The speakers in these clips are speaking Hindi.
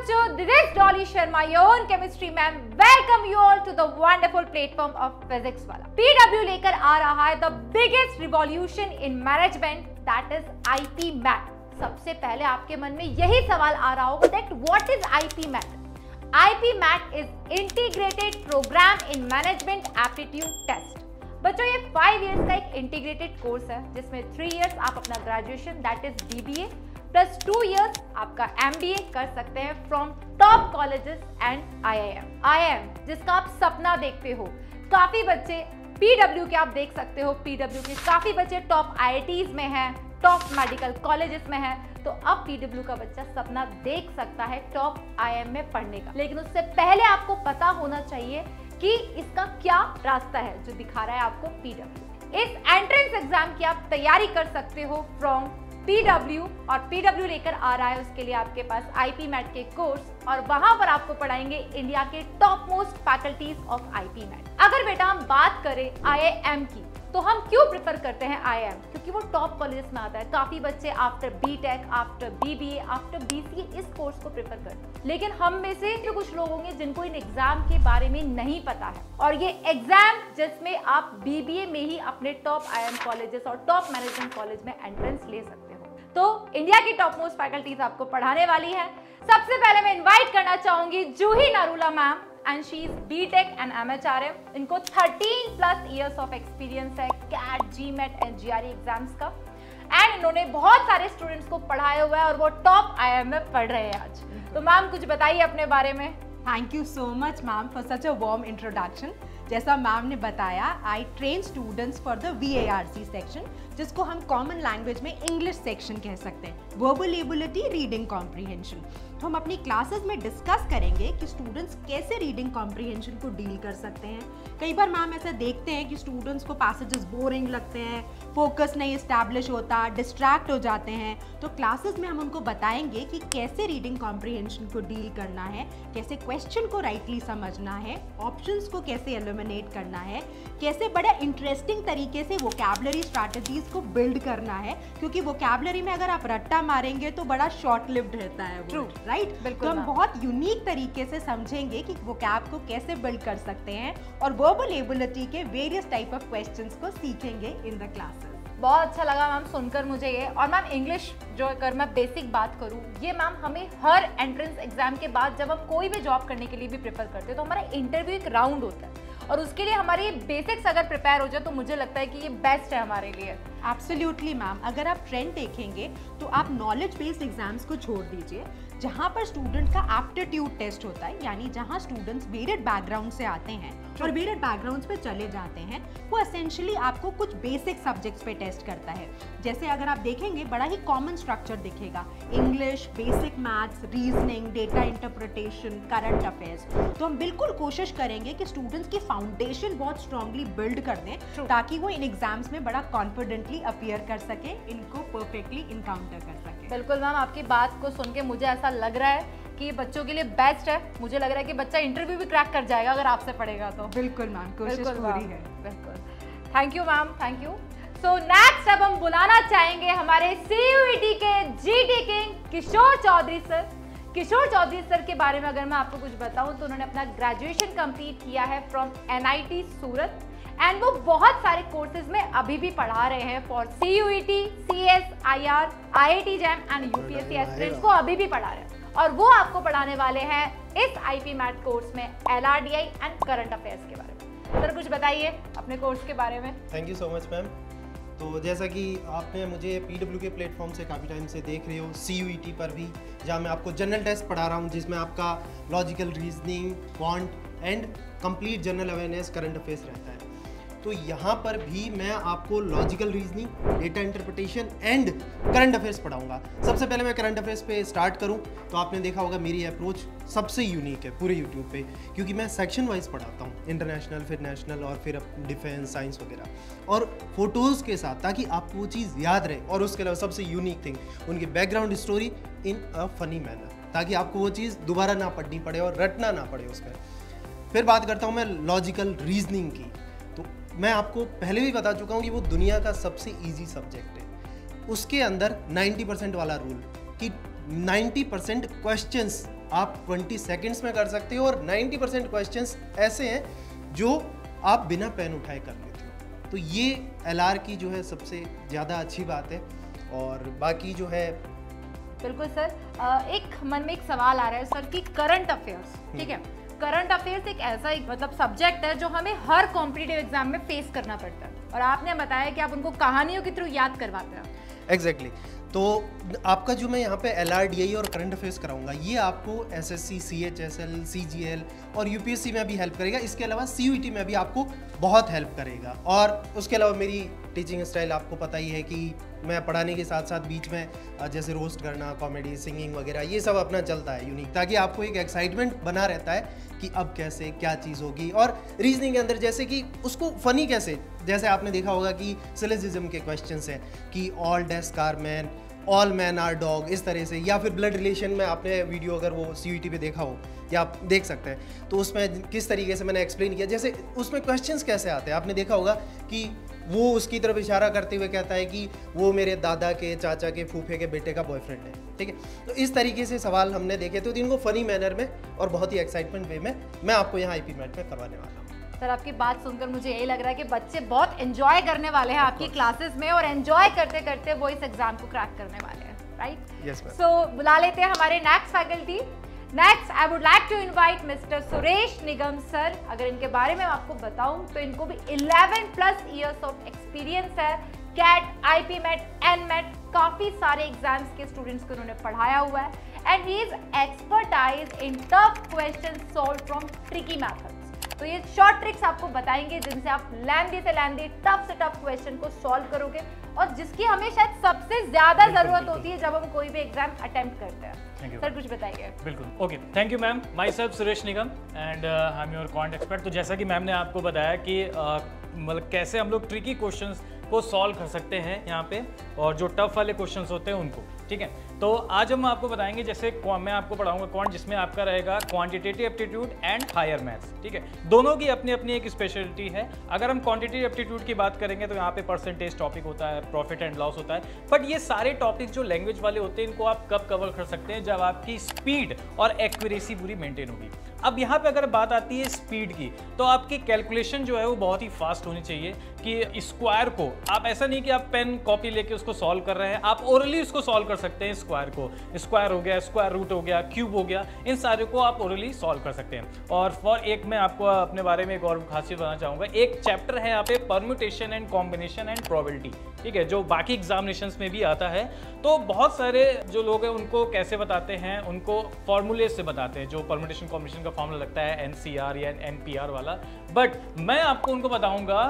बच्चों, this is Dolly Sharma, your own chemistry ma'am. Welcome you all to the wonderful platform of physics वाला. PW लेकर आ रहा है the biggest revolution in management, that is IP MAT. सबसे पहले आपके मन में यही सवाल आ रहा होगा that what is IP MAT? IP MAT is Integrated Program in Management Aptitude Test. बच्चों ये 5 years का एक इंटीग्रेटेड कोर्स है जिसमें 3 years आप अपना graduation that is BBA plus 2 years आपका MBA कर सकते हैं from top colleges and IIM जिसका आप सपना देखते हो। काफी बच्चे PW के आप देख सकते हो, PW के काफी बच्चे टॉप IITs में हैं, टॉप मेडिकल कॉलेजेस में हैं, तो अब PW का बच्चा सपना देख सकता है टॉप IIM में पढ़ने का। लेकिन उससे पहले आपको पता होना चाहिए कि इसका क्या रास्ता है जो दिखा रहा है आपको PW। इस एंट्रेंस एग्जाम की आप तैयारी कर सकते हो फ्रॉम PW और PW लेकर आ रहा है उसके लिए आपके पास IP MAT के कोर्स और वहां पर आपको पढ़ाएंगे इंडिया के top most faculties of IP MAT। अगर बेटा हम बात करें IIM की तो हम क्यों प्रेफर करते हैं IIM? क्योंकि वो टॉप कॉलेजेस में आता है। काफी बच्चे after BTech, after BBA, after BCA इस कोर्स को प्रेफर करते हैं। लेकिन हम में से जो कुछ लोग होंगे जिनको इन एग्जाम के बारे में नहीं पता है और ये एग्जाम जिसमें आप BBA में ही अपने टॉप IIM कॉलेजेस और टॉप मैनेजमेंट कॉलेज में एंट्रेंस ले सकते हो। तो इंडिया की टॉप मोस्ट फैकल्टीज आपको पढ़ाने वाली है। सबसे पहले मैं इन्वाइट करना चाहूंगी Juhi Narula ma'am and she is BTech and MHRM. इनको 13+ years of experience है CAT, GMAT and GRE exams का एंड इन्होंने बहुत सारे स्टूडेंट्स को पढ़ाया हुआ है और वो टॉप IIM में पढ़ रहे हैं आज। तो मैम कुछ बताइए अपने बारे में। Thank you so much ma'am for such a warm introduction. जैसा मैम ने बताया, I train students for the VARC section जिसको हम कॉमन लैंग्वेज में इंग्लिश सेक्शन कह सकते हैं, वर्बल एबिलिटी, रीडिंग कॉम्प्रीहेंशन। तो हम अपनी क्लासेस में डिस्कस करेंगे कि स्टूडेंट्स कैसे रीडिंग कॉम्प्रीहेंशन को डील कर सकते हैं। कई बार मैम ऐसा देखते हैं कि स्टूडेंट्स को पैसेजेस बोरिंग लगते हैं, फोकस नहीं इस्टेब्लिश होता, डिस्ट्रैक्ट हो जाते हैं। तो क्लासेस में हम उनको बताएंगे कि कैसे रीडिंग कॉम्प्रीहेंशन को डील करना है, कैसे क्वेश्चन को राइटली समझना है, ऑप्शंस को कैसे एलिमिनेट करना है, कैसे बड़ा इंटरेस्टिंग तरीके से वोकैबुलरी स्ट्रैटेजीज को बिल्ड करना है, क्योंकि वोकैबुलरी में अगर आप रट्टा मारेंगे तो बड़ा शॉर्ट लिव्ड रहता है वो, राइट? तो हम बहुत यूनिक तरीके से समझेंगे कि वोकैब को कैसे बिल्ड कर सकते हैं और वर्बल एबिलिटी के वेरियस टाइप ऑफ क्वेश्चंस को सीखेंगे इन द क्लासेस। बहुत अच्छा लगा मैम सुनकर मुझे ये। और मैम इंग्लिश जो अगर मैं बेसिक बात करूँ, ये मैम हमें हर एंट्रेंस एग्जाम के बाद जब हम कोई भी जॉब करने के लिए भी प्रेफर करते हैं तो हमारा इंटरव्यू एक राउंड होता है और उसके लिए हमारी बेसिक्स अगर प्रिपेयर हो जाए तो मुझे लगता है कि ये बेस्ट है हमारे लिए। Absolutely ma'am. अगर आप ट्रेंड देखेंगे तो आप नॉलेज बेस्ड एग्जाम्स को छोड़ दीजिए, जहाँ पर स्टूडेंट का एप्टीट्यूड टेस्ट होता है, यानी जहाँ स्टूडेंट्स वेरिएड बैकग्राउंड से आते हैं और वेरिएड बैकग्राउंड्स पे चले जाते हैं, वो एसेंशियली आपको कुछ बेसिक सब्जेक्ट्स पे टेस्ट करता है। जैसे अगर आप देखेंगे बड़ा ही कॉमन स्ट्रक्चर दिखेगा, English, basic maths, reasoning, data interpretation, current affairs. तो हम बिल्कुल कोशिश करेंगे कि स्टूडेंट्स की फाउंडेशन बहुत स्ट्रांगली बिल्ड कर दें ताकि वो इन एग्जाम्स में बड़ा कॉन्फिडेंटली अपीयर कर सके, इनको परफेक्टली इनकाउंटर कर सके। बिल्कुल मैम, आपकी बात को सुन के मुझे ऐसा लग रहा है कि ये बच्चों के लिए बेस्ट है। मुझे लग रहा है कि बच्चा इंटरव्यू भी क्रैक कर जाएगा अगर आपसे पढ़ेगा तो। बिल्कुल मैम, कोशिश पूरी है। बिल्कुल, thank you ma'am, thank you. So next अब हम बुलाना चाहेंगे हमारे CUET के GT king Kishore Chaudhary sir. Kishore Chaudhary sir के बारे में अगर मैं आपको कुछ बताऊं तो उन्होंने अपना ग्रेजुएशन कंप्लीट किया है फ्रॉम NIT सूरत एंड वो बहुत सारे कोर्सेज में अभी भी पढ़ा रहे हैं for CUET, CS, IR, IIT JAM and UPSC aspirants को अभी भी पढ़ा रहे हैं और वो आपको पढ़ाने वाले हैं इस IP MAT कोर्स में LRDI एंड करंट अफेयर्स के बारे में। सर कुछ बताइए अपने कोर्स के बारे में। Thank you so much ma'am. तो जैसा कि आपने मुझे PW के प्लेटफॉर्म से काफ़ी टाइम से देख रहे हो, CUET पर भी जहाँ मैं आपको जनरल टेस्ट पढ़ा रहा हूँ जिसमें आपका logical reasoning, quant and complete general awareness, current affairs रहता है। तो यहाँ पर भी मैं आपको logical reasoning, data interpretation and current affairs पढ़ाऊंगा। सबसे पहले मैं करंट अफेयर्स पे स्टार्ट करूँ तो आपने देखा होगा मेरी अप्रोच सबसे यूनिक है पूरे यूट्यूब पे, क्योंकि मैं सेक्शन वाइज पढ़ाता हूँ, इंटरनेशनल, फिर नेशनल और फिर डिफेंस, साइंस वगैरह, और फोटोज़ के साथ, ताकि आपको वो चीज़ याद रहे। और उसके अलावा सबसे यूनिक थिंग, उनकी background story in a funny manner, ताकि आपको वो चीज़ दोबारा ना पढ़नी पड़े और रटना ना पड़े उसमें। फिर बात करता हूँ मैं लॉजिकल रीजनिंग की। तो मैं आपको पहले भी बता चुका हूँ कि वो दुनिया का सबसे ईजी सब्जेक्ट है। उसके अंदर 90% वाला रूल कि 90% क्वेश्चंस आप 20 सेकंड्स में कर सकते हो, और 90% क्वेश्चंस ऐसे हैं जो आप बिना पेन उठाए कर लेते हो। तो ये LR की जो है सबसे ज़्यादा अच्छी बात है। और बाकी जो है बिल्कुल सर, एक मन में एक सवाल आ रहा है सर कि करंट अफेयर्स, ठीक है, करंट अफेयर्स एक ऐसा एक मतलब सब्जेक्ट है जो हमें हर कॉम्पिटिटिव एग्जाम में फेस करना पड़ता है, और आपने बताया कि आप उनको कहानियों के थ्रू याद करवाते हैं। एग्जैक्टली तो आपका जो मैं यहाँ पे LRDI और करंट अफेयर्स कराऊंगा, ये आपको SSC, CHSL, CGL और UPSC में भी हेल्प करेगा। इसके अलावा CUET में भी आपको बहुत हेल्प करेगा। और उसके अलावा मेरी टीचिंग स्टाइल आपको पता ही है कि मैं पढ़ाने के साथ साथ बीच में जैसे रोस्ट करना, कॉमेडी, सिंगिंग वगैरह ये सब अपना चलता है यूनिक, ताकि आपको एक एक्साइटमेंट बना रहता है कि अब कैसे क्या चीज़ होगी। और रीजनिंग के अंदर जैसे कि उसको फनी कैसे, जैसे आपने देखा होगा कि सिलोजिज्म के क्वेश्चंस हैं कि all desk are man, all man are dog, इस तरह से, या फिर ब्लड रिलेशन में आपने वीडियो अगर वो CUET पे देखा हो या आप देख सकते हैं, तो उसमें किस तरीके से मैंने एक्सप्लेन किया, जैसे उसमें क्वेश्चंस कैसे आते हैं। आपने देखा होगा कि वो उसकी तरफ इशारा करते हुए कहता है कि वो मेरे दादा के, चाचा के, फूफे के बेटे का बॉयफ्रेंड है, ठीक है। तो इस तरीके से सवाल हमने देखे थे, तो इनको फनी मैनर में और बहुत ही एक्साइटमेंट वे में मैं आपको यहाँ IP मैट में करवाने वाला हूँ। सर आपकी बात सुनकर मुझे यही लग रहा है कि बच्चे बहुत एंजॉय करने वाले हैं आपकी क्लासेस में, और एंजॉय करते करते वो इस एग्जाम को क्रैक करने वाले हैं, राइट? Yes ma'am. सो बुला लेते हैं हमारे next faculty. Next I would like to invite mister Suresh Nigam sir. अगर इनके बारे में आपको बताऊं तो इनको भी 11+ ईयर्स ऑफ एक्सपीरियंस है। कैट, IP मैट, NMAT, काफी सारे एग्जाम्स के स्टूडेंट्स को उन्होंने पढ़ाया हुआ है, and he is expertise in tough question solve from tricky methods. तो ये शॉर्ट ट्रिक्स आपको बताएंगे जिनसे आप लेंदी से लेंदी, टफ से टफ क्वेश्चन को सॉल्व करोगे, और जिसकी हमें शायद सबसे ज्यादा जरूरत होती है जब हम कोई भी एग्जाम अटेम्प्ट करते हैं। सर कुछ बताइए। बिल्कुल, okay, thank you ma'am. My self Suresh Nigam and I am your quant expert. तो जैसा कि मैम ने आपको बताया कि मतलब कैसे हम लोग ट्रिकी क्वेश्चंस को सॉल्व कर सकते हैं यहाँ पे, और जो टफ वाले क्वेश्चंस होते हैं उनको, ठीक है। तो आज हम आपको बताएंगे, जैसे मैं आपको पढ़ाऊंगा क्वांट, जिसमें आपका रहेगा quantitative aptitude and higher maths, ठीक है। दोनों की अपनी अपनी एक स्पेशलिटी है। अगर हम क्वांटिटेटिव एप्टीट्यूड की बात करेंगे तो यहाँ पे परसेंटेज टॉपिक होता है, प्रॉफिट एंड लॉस होता है, बट ये सारे टॉपिक जो लैंग्वेज वाले होते हैं इनको आप कब कवर कर सकते हैं, जब आपकी स्पीड और एक्यूरेसी पूरी मेंटेन होगी। अब यहाँ पे अगर बात आती है स्पीड की, तो आपकी कैलकुलेशन जो है वो बहुत ही फास्ट होनी चाहिए कि स्क्वायर को आप ऐसा नहीं कि आप पेन कॉपी लेके उसको सॉल्व कर रहे हैं, आप ओरली उसको सॉल्व कर सकते हैं। स्क्वायर को, स्क्वायर हो गया, स्क्वायर रूट हो गया, क्यूब हो गया, इन सारे को आप ओरली सॉल्व कर सकते हैं। और फॉर एक मैं आपको अपने बारे में एक और खासियत बताना चाहूँगा। एक चैप्टर है यहाँ पे permutation and combination and probability, ठीक है, जो बाकी एग्जामिनेशंस में भी आता है। तो बहुत सारे जो लोग हैं उनको कैसे बताते हैं, उनको फॉर्मूले से बताते हैं, जो परम्यूटेशन कॉम्बिनेशन का फॉर्मूला लगता है NCR या NPR वाला, बट मैं आपको उनको बताऊंगा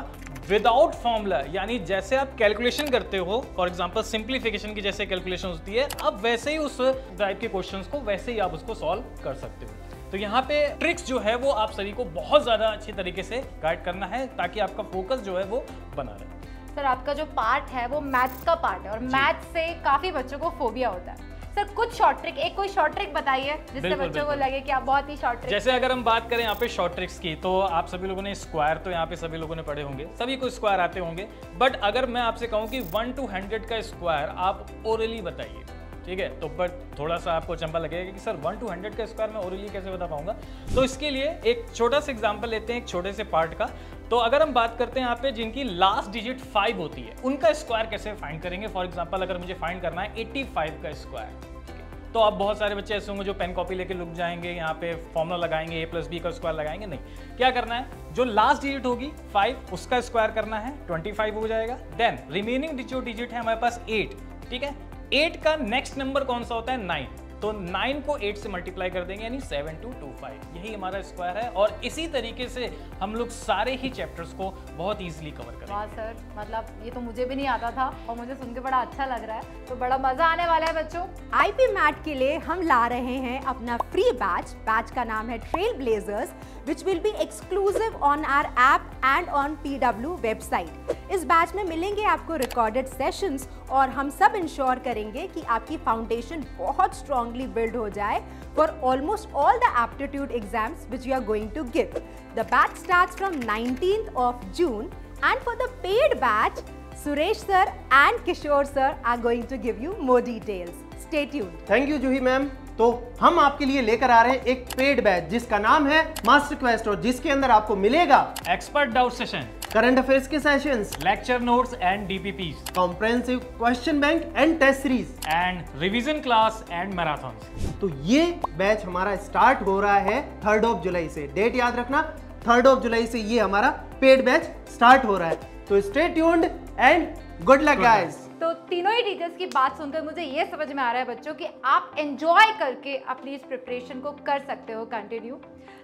विदाउट फॉर्मूला, यानी जैसे आप कैलकुलेशन करते हो, फॉर एग्जांपल सिंप्लीफिकेशन की जैसे कैलकुलेशन होती है, अब वैसे ही उस टाइप के क्वेश्चंस को वैसे ही आप उसको सॉल्व कर सकते हो। तो यहाँ पे ट्रिक्स जो है वो आप सभी को बहुत ज़्यादा अच्छी तरीके से गाइड करना है, ताकि आपका फोकस जो है वो बना रहे। सर आपका जो पार्ट है वो मैथ्स का पार्ट है, और मैथ्स से काफ़ी बच्चों को फोबिया होता है। सर कुछ शॉर्ट ट्रिक, एक कोई शॉर्ट ट्रिक बताइए जिससे बच्चों को लगे कि आप बहुत ही शॉर्ट ट्रिक। जैसे अगर हम बात करें यहाँ पे शॉर्ट ट्रिक्स की, तो आप सभी लोगों ने स्क्वायर तो यहाँ पे सभी लोगों ने पढ़े होंगे, सभी को स्क्वायर आते होंगे, बट अगर मैं आपसे कहूँ कि 1 to 100 का स्क्वायर आप ओरली बताइए, ठीक है, तो बट थोड़ा सा आपको चंपा लगेगा कि सर 1 to 100 का स्क्वायर मैं ओरली कैसे बता पाऊंगा। तो इसके लिए एक छोटा सा एग्जांपल लेते हैं, एक छोटे से पार्ट का। तो अगर हम बात करते हैं यहाँ पे जिनकी लास्ट डिजिट 5 होती है, उनका स्क्वायर कैसे फाइंड करेंगे। फॉर एग्जांपल अगर मुझे फाइंड करना है 85 का स्क्वायर, ठीक है, तो अब बहुत सारे बच्चे ऐसे होंगे जो पेन कॉपी लेके लुक जाएंगे, यहाँ पे फॉर्मूला लगाएंगे, A+B का स्क्वायर लगाएंगे। नहीं, क्या करना है, जो लास्ट डिजिट होगी 5 उसका स्क्वायर करना है, 25 हो जाएगा। देन रिमेनिंग जो डिजिट है हमारे पास 8, ठीक है, 8 का नेक्स्ट नंबर कौन सा होता है, 9, तो 9 को 8 से मल्टीप्लाई कर देंगे, यानी 7225, यही हमारा स्क्वायर है। और इसी तरीके से हम लोग सारे ही चैप्टर्स को बहुत इजीली कवर करेंगे। वाह सर, मतलब ये तो मुझे भी नहीं आता था और मुझे सुन के बड़ा अच्छा लग रहा है, तो बड़ा मजा आने वाला है बच्चों। IP मैट के लिए हम ला रहे हैं अपना फ्री बैच का नाम है trail blazers, which will be exclusive on our app and on PW website. इस बैच में मिलेंगे आपको रिकॉर्डेड सेशंस, और हम सब इंश्योर करेंगे कि आपकी फाउंडेशन बहुत स्ट्रांगली बिल्ड हो जाए for almost all the aptitude exams which you are going to give. The batch starts from 19th of June, and for the paid batch, Suresh sir and Kishore sir are going to give you more details. Stay tuned. Thank you Juhi ma'am. तो हम आपके लिए लेकर आ रहे हैं एक पेड बैच जिसका नाम है मास्टर क्वेस्ट और जिसके अंदर आपको मिलेगा expert doubt session, current affairs के sessions, lecture notes and DPPs, comprehensive question bank and test series and revision class and marathon. तो ये बैच हमारा स्टार्ट हो रहा है 3 जुलाई से। डेट याद रखना, 3 जुलाई से ये हमारा पेड बैच स्टार्ट हो रहा है। तो stay tuned and good luck guys. तो तीनों ही टीचर्स की बात सुनकर मुझे ये समझ में आ रहा है बच्चों कि आप एंजॉय करके अपनी इस प्रिपरेशन को कर सकते हो कंटिन्यू।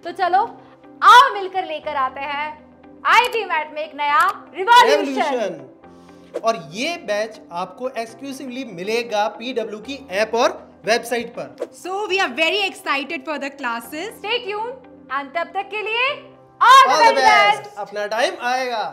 तो चलो आओ मिलकर लेकर आते हैं आईटी मैट में एक नया रिवॉल्यूशन। और ये बैच आपको एक्सक्लूसिवली मिलेगा पीडब्ल्यू की ऐप और वेबसाइट पर। So we are very excited for the classes. Stay tuned and तब तक के लिए ऑल द वेरी बेस्ट। अपना टाइम आएगा।